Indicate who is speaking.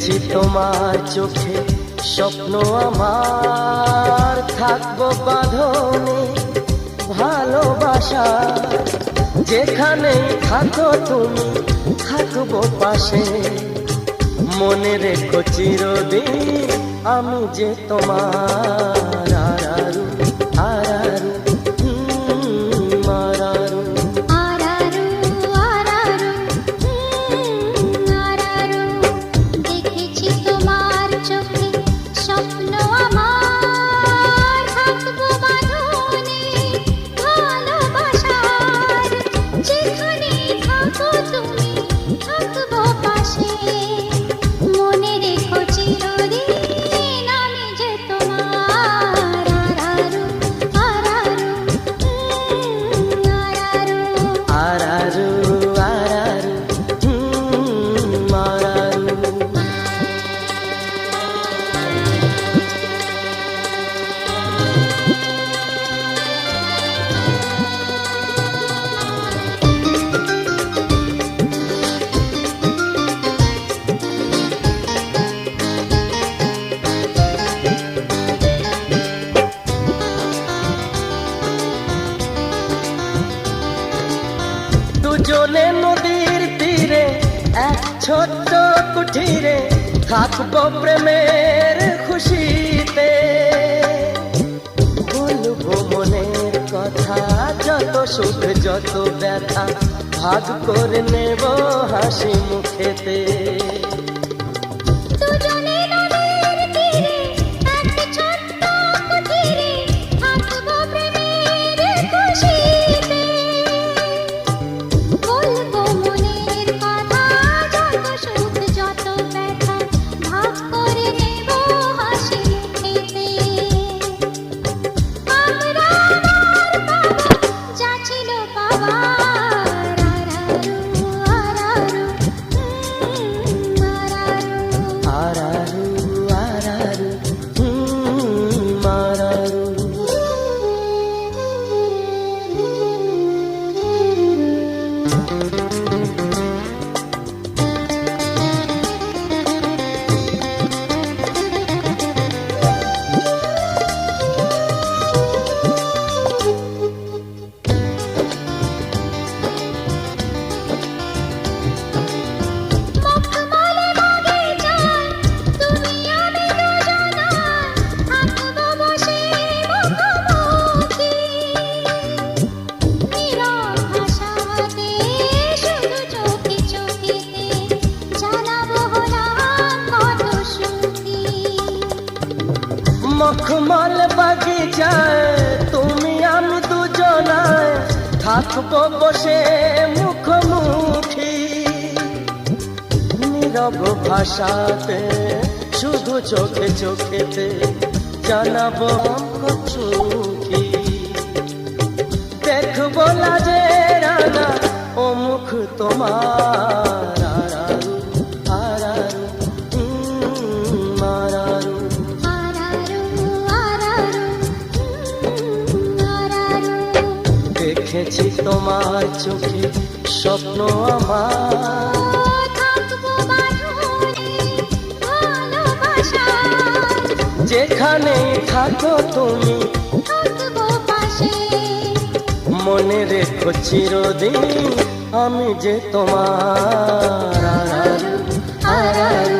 Speaker 1: দেখেছি তোমার চোখে স্বপ্ন আমার, থাকবো বাঁধনে ভালোবাসা। যেখানে থাকো তুমি থাকবো পাশে, মনে রেখো চিরদিন আমি যে তোমার। আরারু আরারু আরারু
Speaker 2: দেখেছি তোমার চোখে স্বপ্ন আমার, থাকবো বাঁধনে ভালোবাসার। যেখানে থাকো তুমি থাকবো পাশে, মনে রেখো চিরদিন আমি যে তোমার। আরারু আরারু আরারু
Speaker 1: আরারু আরারু আরারু। দুজনে নদীর তীরে এক ছোট্ট কুঠিরে, থাকবো প্রেমের খুশিতে। বলবো মনের কথা, যত সুখ যত ব্যথা ভাগ করে নেব হাসি মুখেতে।
Speaker 2: দুজনে নদীর তীরে এক ছোট্ট কুঠিরে, থাকবো প্রেমের খুশিতে। বলবো মনের কথা, যত সুখ যত ব্যথা ভাগ করে নেব হাসি মুখেতে। আমরা আমার পাওয়া যা ছিল পাওয়ার। আরারু আরারু
Speaker 1: আরারু আরারু আরারু।
Speaker 2: মখমলে বাগিচায় তুমি আমি দুজনায়, থাকবো বসে মুখোমুখি। নীরব ভাষাতে শুধু চোখে চোখেতে জানাবো হলাম কত সুখী।
Speaker 1: মখমল বাগিচায় তুমি আমি দুজনায়, থাকবো বসে মুখোমুখি। নীরব ভাষাতে শুধু চোখে চোখেতে জানাবো কত সুখী। দেখবো লাজে রানা ও মুখ তোমার। আরারু আরারু আরারু।
Speaker 2: আরারু আরারু আরারু
Speaker 1: দেখেছি তোমার চোখে স্বপ্ন আমার,
Speaker 2: থাকবো বাঁধনে ভালোবাসার।
Speaker 1: যেখানে থাকো তুমি
Speaker 2: থাকবো পাশে,
Speaker 1: মনে রেখো চিরদিন আমি যে তোমার। আরারু আরারু